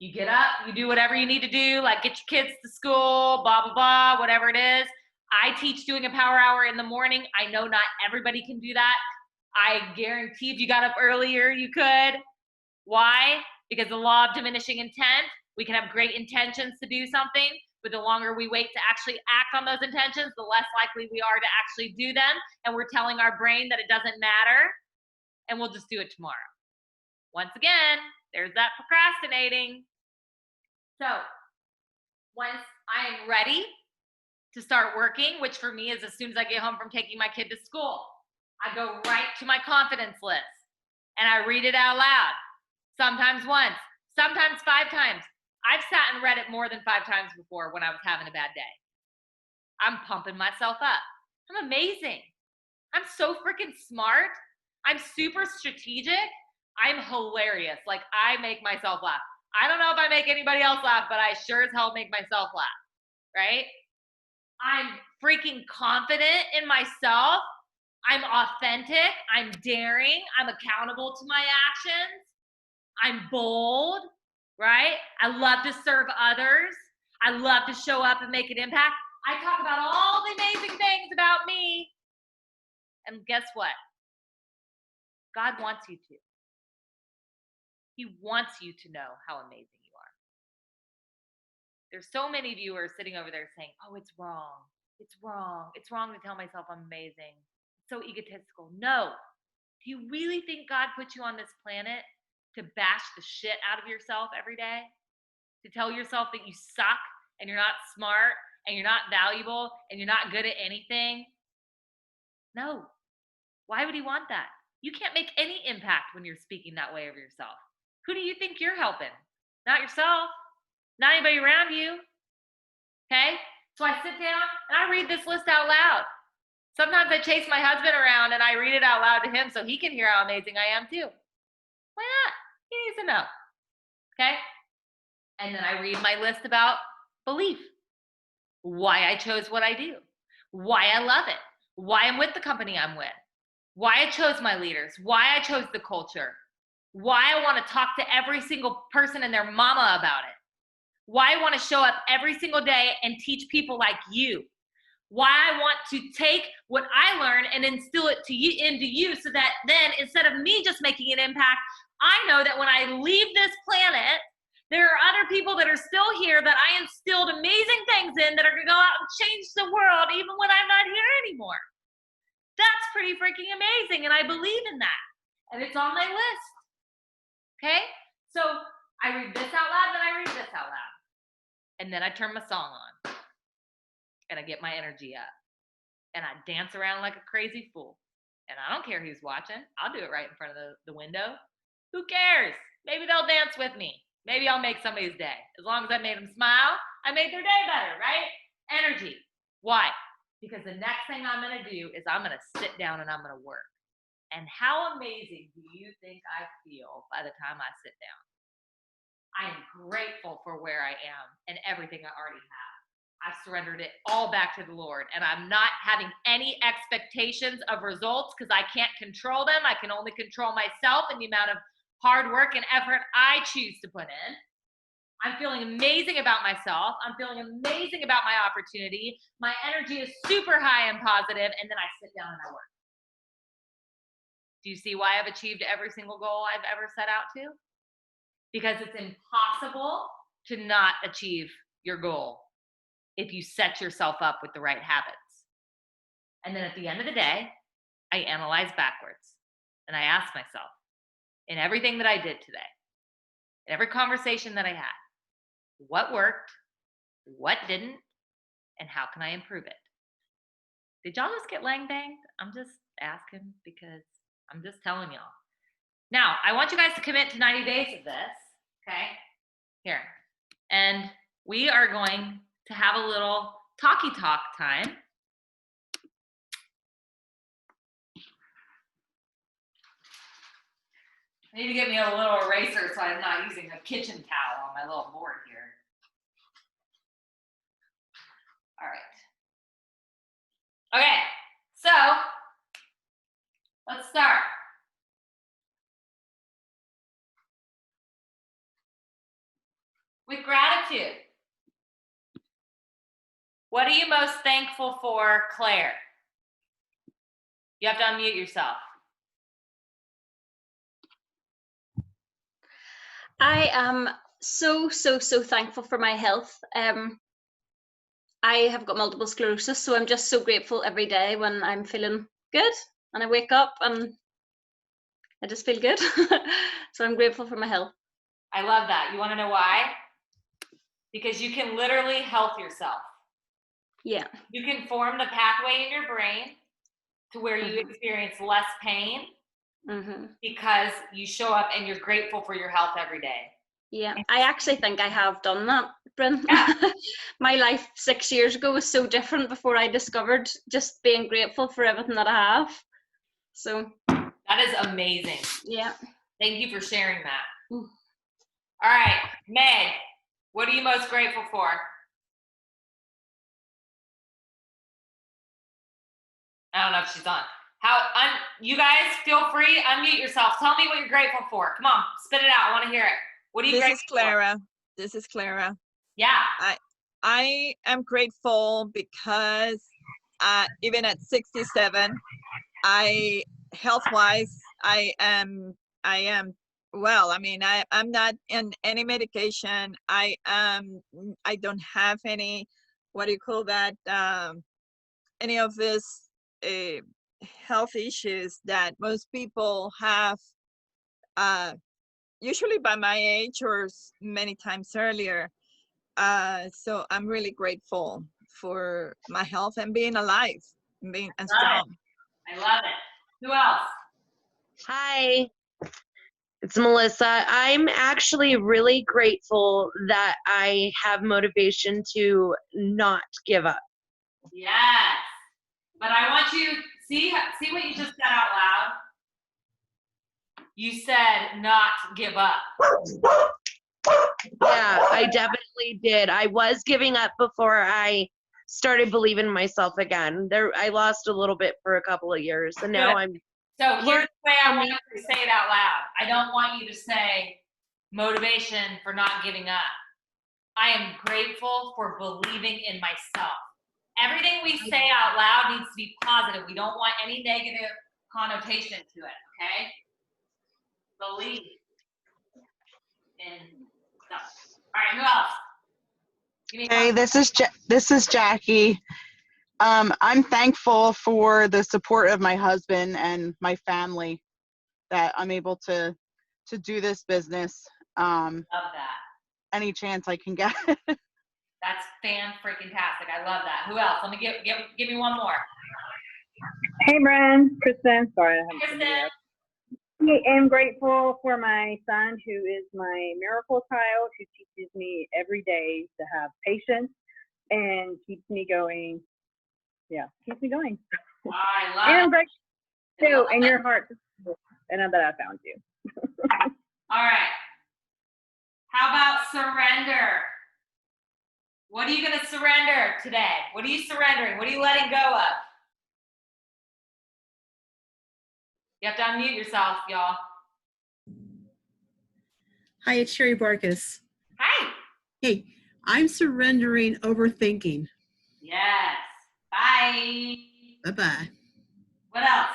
You get up, you do whatever you need to do, like get your kids to school, blah, blah, blah, whatever it is. I teach doing a power hour in the morning. I know not everybody can do that. I guarantee if you got up earlier, you could. Why? Because the law of diminishing intent, we can have great intentions to do something, but the longer we wait to actually act on those intentions, the less likely we are to actually do them. And we're telling our brain that it doesn't matter, and we'll just do it tomorrow. Once again, there's that procrastinating. So once I am ready to start working, which for me is as soon as I get home from taking my kid to school, I go right to my confidence list and I read it out loud. Sometimes once, sometimes 5 times. I've sat and read it more than 5 times before when I was having a bad day. I'm pumping myself up. I'm amazing. I'm so freaking smart. I'm super strategic. I'm hilarious. Like, I make myself laugh. I don't know if I make anybody else laugh, but I sure as hell make myself laugh, right? I'm freaking confident in myself. I'm authentic. I'm daring. I'm accountable to my actions. I'm bold, right? I love to serve others. I love to show up and make an impact. I talk about all the amazing things about me. And guess what? God wants you to. He wants you to know how amazing you are. There's so many viewers sitting over there saying, oh, it's wrong. It's wrong. It's wrong to tell myself I'm amazing. It's so egotistical. No. Do you really think God put you on this planet to bash the shit out of yourself every day? To tell yourself that you suck and you're not smart and you're not valuable and you're not good at anything? No. Why would he want that? You can't make any impact when you're speaking that way of yourself. Who do you think you're helping? Not yourself. Not anybody around you. Okay? So I sit down and I read this list out loud. Sometimes I chase my husband around and I read it out loud to him so he can hear how amazing I am too. Why not? He needs to know. Okay? And then I read my list about belief. Why I chose what I do. Why I love it. Why I'm with the company I'm with. Why I chose my leaders. Why I chose the culture. Why I want to talk to every single person and their mama about it. Why I want to show up every single day and teach people like you. Why I want to take what I learn and instill it into you so that then instead of me just making an impact, I know that when I leave this planet, there are other people that are still here that I instilled amazing things in that are going to go out and change the world even when I'm not here anymore. That's pretty freaking amazing, and I believe in that. And it's on my list. Okay? So I read this out loud, then I read this out loud. And then I turn my song on. And I get my energy up. And I dance around like a crazy fool. And I don't care who's watching. I'll do it right in front of the window. Who cares? Maybe they'll dance with me. Maybe I'll make somebody's day. As long as I made them smile, I made their day better, right? Energy. Why? Because the next thing I'm going to do is I'm going to sit down and I'm going to work. And how amazing do you think I feel by the time I sit down? I am grateful for where I am and everything I already have. I've surrendered it all back to the Lord, and I'm not having any expectations of results because I can't control them. I can only control myself and the amount of hard work and effort I choose to put in. I'm feeling amazing about myself. I'm feeling amazing about my opportunity. My energy is super high and positive, and then I sit down and I work. Do you see why I've achieved every single goal I've ever set out to? Because it's impossible to not achieve your goal if you set yourself up with the right habits. And then at the end of the day, I analyze backwards and I ask myself, in everything that I did today, in every conversation that I had, what worked, what didn't, and how can I improve it? Did y'all just get lang banged? I'm just asking because I'm just telling y'all. Now, I want you guys to commit to 90 days of this, okay? Here. And we are going to have a little talky talk time. I need to get me a little eraser so I'm not using a kitchen towel on my little board here. All right. Okay, so let's start. With gratitude. What are you most thankful for, Claire? You have to unmute yourself. I am so thankful for my health. I have got multiple sclerosis, so I'm just so grateful every day when I'm feeling good and I wake up and I just feel good. So I'm grateful for my health. I love that. You want to know why? Because you can literally health yourself. Yeah. You can form the pathway in your brain to where you experience less pain because you show up and you're grateful for your health every day. Yeah, I actually think I have done that, Bryn. Yeah. My life 6 years ago was so different before I discovered just being grateful for everything that I have. So That is amazing. Yeah. Thank you for sharing that. Mm. All right, Meg, what are you most grateful for? I don't know if she's on. You guys feel free, unmute yourself. Tell me what you're grateful for. Come on, spit it out. I want to hear it. What are you This grateful is Clara. This is Clara. for? Yeah. I am grateful because even at 67, health-wise, I am well. I mean, I'm not in any medication. I don't have any, what do you call that? Any of this health issues that most people have, usually by my age or many times earlier. So I'm really grateful for my health and being alive, and being and strong. I love it. Who else? Hi, it's Melissa. I'm actually really grateful that I have motivation to not give up. Yes. But I want you see what you just said out loud. You said not give up. Yeah, I definitely did. I was giving up before I started believing in myself again. I lost a little bit for a couple of years, and now Good. I'm So here's the way I want you to say it out loud. I don't want you to say motivation for not giving up. I am grateful for believing in myself. Everything we say out loud needs to be positive. We don't want any negative connotation to it, okay? Believe in stuff. All right, who else? Give me a Hey, couple. this is Jackie. I'm thankful for the support of my husband and my family that I'm able to do this business Love that. any chance I can get. That's fan-freaking-tastic. I love that. Who else? Let me give me one more. Hey, Bren. Kristen. Sorry, I haven't seen Kristen. you yet. I am grateful for my son, who is my miracle child, who teaches me every day to have patience and keeps me going. Yeah, keeps me going. I love And it. I'm grateful too, and your heart, and that I found you. All right. How about surrender? What are you going to surrender today? What are you surrendering? What are you letting go of? You have to unmute yourself, y'all. Hi, it's Sherry Barkus. Hi. Hey, I'm surrendering overthinking. Yes. Bye. Bye-bye. What else?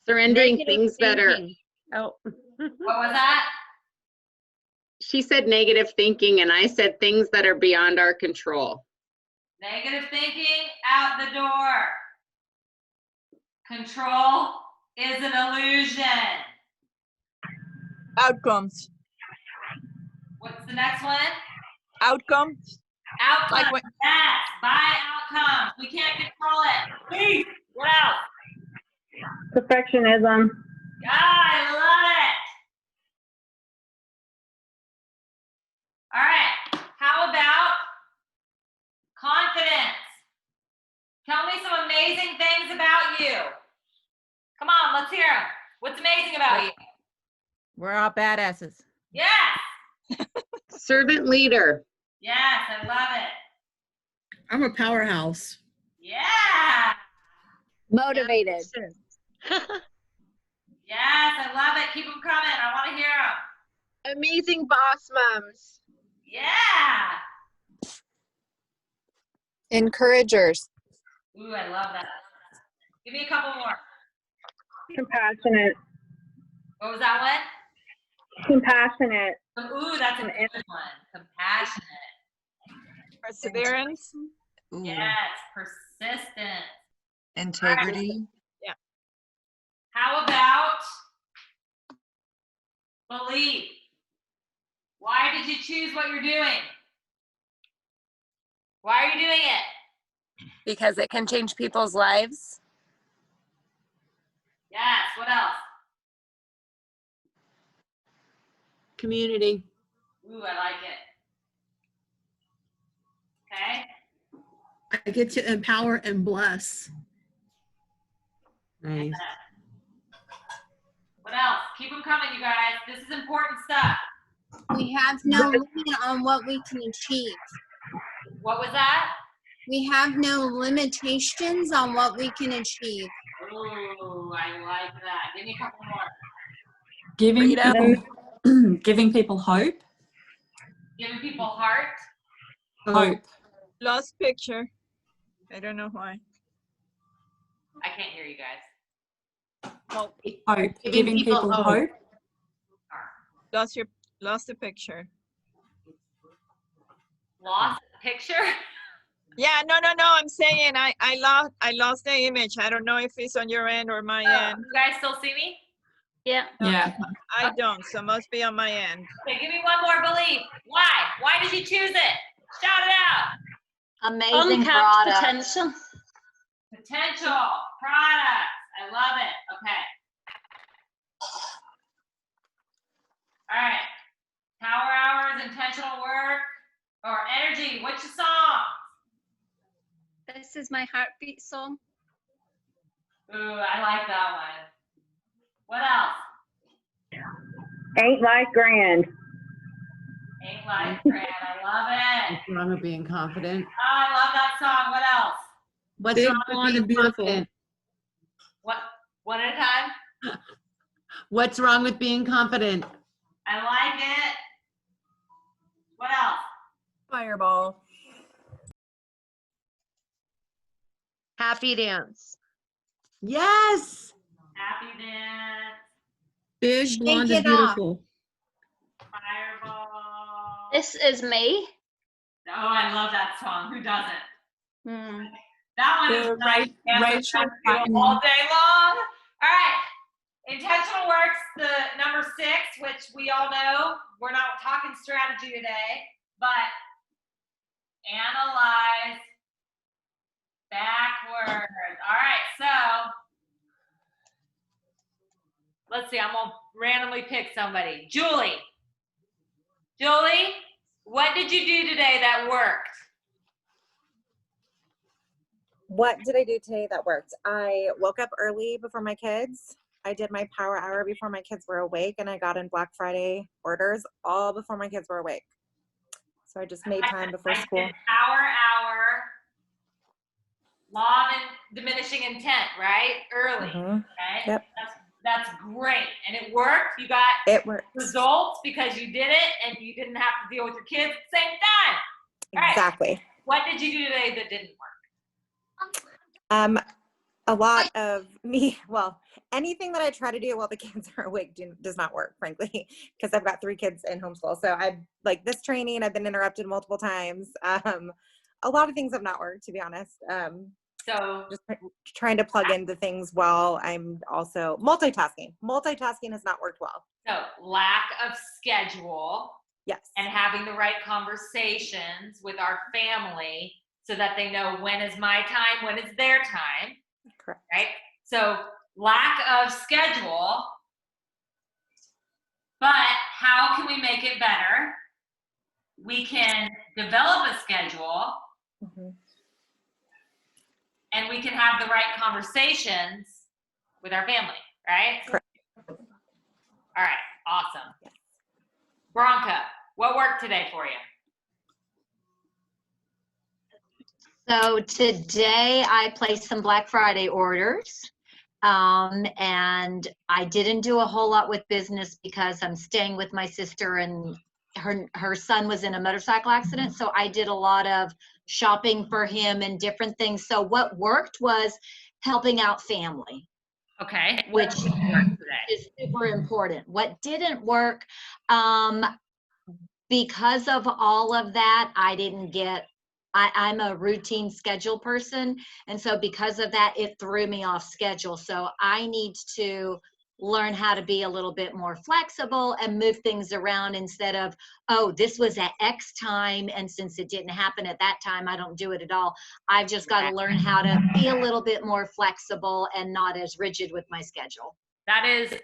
Surrendering Negative things that are, thinking. Oh, What was that? she said negative thinking, and I said things that are beyond our control. Negative thinking out the door. Control is an illusion. Outcomes. What's the next one? Outcomes. Outcomes. Like when, Yes. By outcomes. We can't control it. Please. What else? Perfectionism. I love it. All right. How about confidence? Tell me some amazing things about you. Come on, let's hear them. What's amazing about you? We're all badasses. Yes. Servant leader. Yes, I love it. I'm a powerhouse. Yeah. Motivated. Yes, I love it. Keep them coming. I want to hear them. Amazing boss moms. Yeah. Encouragers. Ooh, I love that. Give me a couple more. Compassionate. What was that one? Compassionate. Ooh, that's a good one. Compassionate. perseverance. Yes, persistent. Integrity. Yeah. How about belief? Why did you choose what you're doing? Why are you doing it? Because it can change people's lives. Yes, what else? Community. Ooh, I like it. Okay. I get to empower and bless. Nice. Keep them coming, you guys. This is important stuff. We have no limit on what we can achieve. What was that? We have no limitations on what we can achieve. Ooh, I like that. Give me a couple more. Giving Freedom. people, giving people hope. Giving people heart. Hope. Lost picture. I don't know why. I can't hear you guys. Hope. Hope. Giving people hope. Lost the picture. Lost the picture? Yeah, no. I'm saying I lost the image. I don't know if it's on your end or my end. You guys still see me? Yeah. Yeah. I don't, so must be on my end. Okay, give me one more belief. Why? Why did you choose it? Shout it out. Amazing Untapped potential. Potential products. I love it. Okay. All right. Power hours, intentional work, or energy. What's your song? This is my heartbeat song. Ooh, I like that one. What else? Ain't life grand? Ain't Life Grand. I love it. What's wrong with being confident? Oh, I love that song. What else? What's Big, wrong blonde, with and being beautiful. confident? What? One at a time? What's wrong with being confident? I like it. What else? Fireball. Happy dance. Yes. Happy Dance. Big, blonde, Shake and it off. beautiful. Fireball. This is me. Oh, I love that song. Who doesn't? Hmm. That one is The nice. Rachel Patton. All day long. All right. Intentional works, the number 6, which we all know. We're not talking strategy today, but analyze backwards. All right. So let's see. I'm going to randomly pick somebody. Julie. Julie, what did you do today that worked? What did I do today that worked? I woke up early before my kids. I did my power hour before my kids were awake, and I got in Black Friday orders all before my kids were awake. So I just made time before I school. did power hour, law of diminishing intent, right? Early. Mhm. Okay. Yep. That's great, and it worked. You got It worked. results because you did it, and you didn't have to deal with your kids at the same time. All right. Exactly. What did you do today that didn't work? A lot of anything that I try to do while the kids are awake does not work, frankly, because I've got 3 kids in homeschool. So I like this training. I've been interrupted multiple times. A lot of things have not worked, to be honest. So Just trying to plug into things while I'm also multitasking. Multitasking has not worked well. So lack of schedule. Yes. And having the right conversations with our family so that they know when is my time, when is their time. Correct. Right? So lack of schedule, but how can we make it better? We can develop a schedule, Mm-hmm. and we can have the right conversations with our family, right? Correct. All right, awesome. Bronca, what worked today for you? So today I placed some Black Friday orders. And I didn't do a whole lot with business because I'm staying with my sister and her son was in a motorcycle accident. So I did a lot of shopping for him and different things. So what worked was helping out family. Okay. Which is super important. What didn't work, because of all of that, I didn't get, I'm a routine schedule person. And so because of that, it threw me off schedule. So I need to learn how to be a little bit more flexible and move things around instead of, oh, this was at X time, and since it didn't happen at that time, I don't do it at all. I've just got to learn how to be a little bit more flexible and not as rigid with my schedule. That is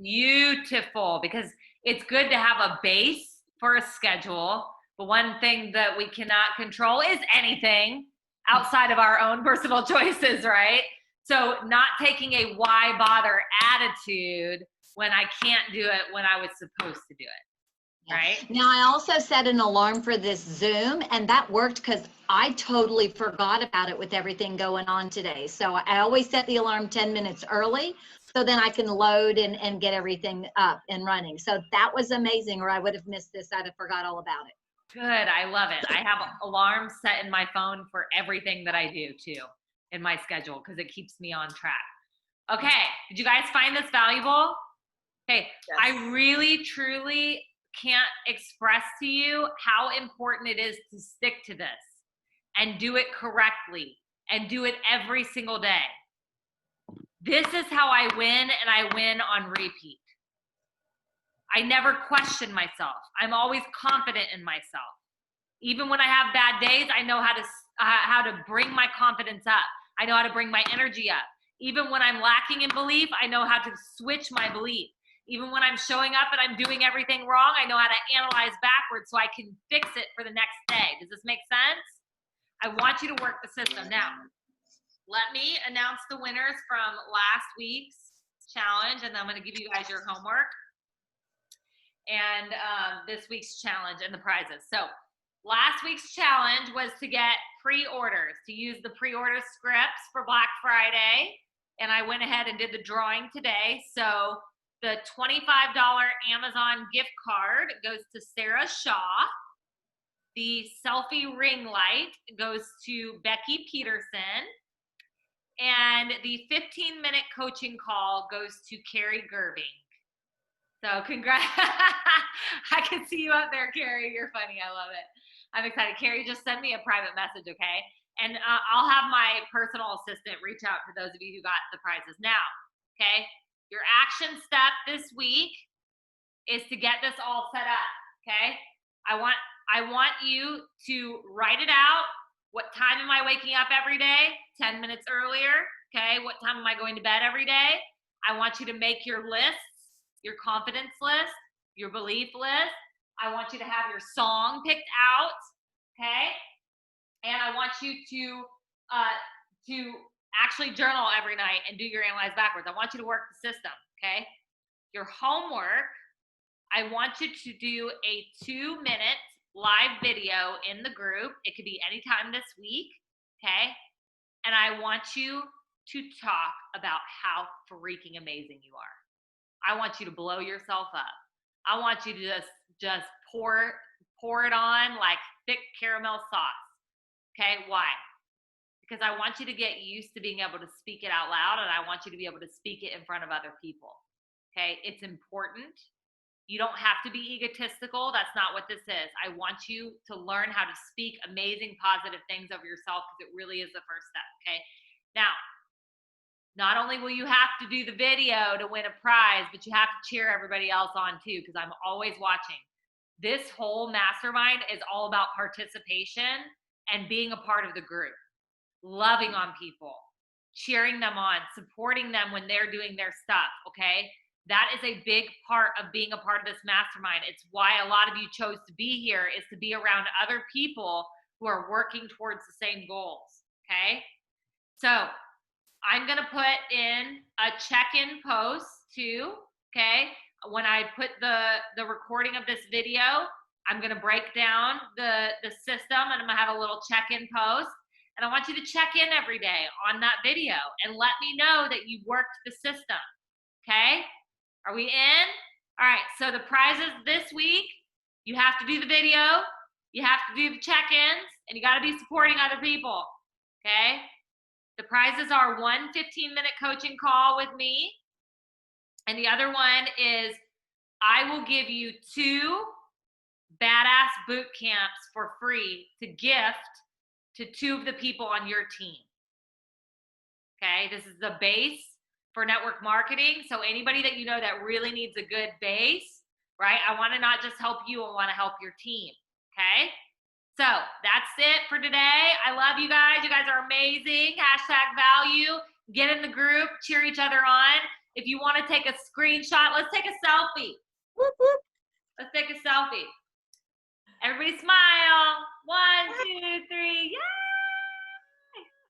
beautiful, because it's good to have a base for a schedule. But one thing that we cannot control is anything outside of our own personal choices, right? So not taking a why bother attitude when I can't do it when I was supposed to do it. Right? Now, I also set an alarm for this Zoom, and that worked because I totally forgot about it with everything going on today. So I always set the alarm 10 minutes early, so then I can load and get everything up and running. So that was amazing, or I would have missed this. I'd have forgot all about it. Good. I love it. I have alarms set in my phone for everything that I do too in my schedule because it keeps me on track. Okay. Did you guys find this valuable? Okay. Yes. I really, truly can't express to you how important it is to stick to this and do it correctly and do it every single day. This is how I win, and I win on repeat. I never question myself. I'm always confident in myself. Even when I have bad days, I know how to bring my confidence up. I know how to bring my energy up. Even when I'm lacking in belief, I know how to switch my belief. Even when I'm showing up and I'm doing everything wrong, I know how to analyze backwards so I can fix it for the next day. Does this make sense? I want you to work the system. Now, let me announce the winners from last week's challenge, and then I'm going to give you guys your homework and this week's challenge and the prizes. So last week's challenge was to get pre-orders, to use the pre-order scripts for Black Friday, and I went ahead and did the drawing today. So the $25 Amazon gift card goes to Sarah Shaw. The selfie ring light goes to Becky Peterson. And the 15-minute coaching call goes to Carrie Gerbing. So congrats. I can see you up there, Carrie. You're funny. I love it. I'm excited. Carrie, just send me a private message, okay? And I'll have my personal assistant reach out to those of you who got the prizes. Now, okay? Your action step this week is to get this all set up, okay? I want you to write it out. What time am I waking up every day? 10 minutes earlier, okay? What time am I going to bed every day? I want you to make your lists, your confidence list, your belief list. I want you to have your song picked out, okay? And I want you to actually journal every night and do your analyze backwards. I want you to work the system, okay? Your homework, I want you to do a 2-minute live video in the group. It could be anytime this week, okay? And I want you to talk about how freaking amazing you are. I want you to blow yourself up. I want you to just pour it on like thick caramel sauce, okay? Why? Because I want you to get used to being able to speak it out loud, and I want you to be able to speak it in front of other people, okay? It's important. You don't have to be egotistical. That's not what this is. I want you to learn how to speak amazing, positive things of yourself because it really is the first step, okay? Now, not only will you have to do the video to win a prize, but you have to cheer everybody else on too because I'm always watching. This whole mastermind is all about participation and being a part of the group, loving on people, cheering them on, supporting them when they're doing their stuff, okay? That is a big part of being a part of this mastermind. It's why a lot of you chose to be here, is to be around other people who are working towards the same goals, okay? So I'm gonna put in a check-in post too, okay? When I put the recording of this video, I'm gonna break down the system, and I'm gonna have a little check-in post. And I want you to check in every day on that video and let me know that you worked the system, okay? Are we in? All right, so the prizes this week, you have to do the video, you have to do the check-ins, and you gotta be supporting other people, okay? The prizes are one 15-minute coaching call with me, and the other one is I will give you 2 badass boot camps for free to gift to 2 of the people on your team, okay? This is the base for network marketing. So anybody that you know that really needs a good base, right? I want to not just help you, I want to help your team, okay? So that's it for today. I love you guys. You guys are amazing. #value. Get in the group, cheer each other on. If you want to take a screenshot, let's take a selfie. Whoop, whoop. Let's take a selfie. Everybody smile. 1, 2, 3.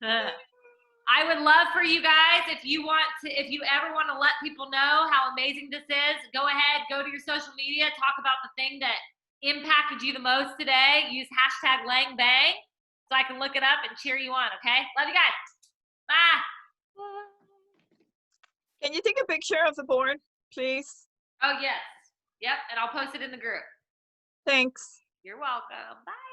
Yay! I I would love for you guys, if you ever want to let people know how amazing this is, go ahead, go to your social media, talk about the thing that impacted you the most today. Use hashtag #LangBang so I can look it up and cheer you on, okay? Love you guys. Bye. Can you take a picture of the board, please? Oh, yes. Yep, and I'll post it in the group. Thanks. You're welcome. Bye.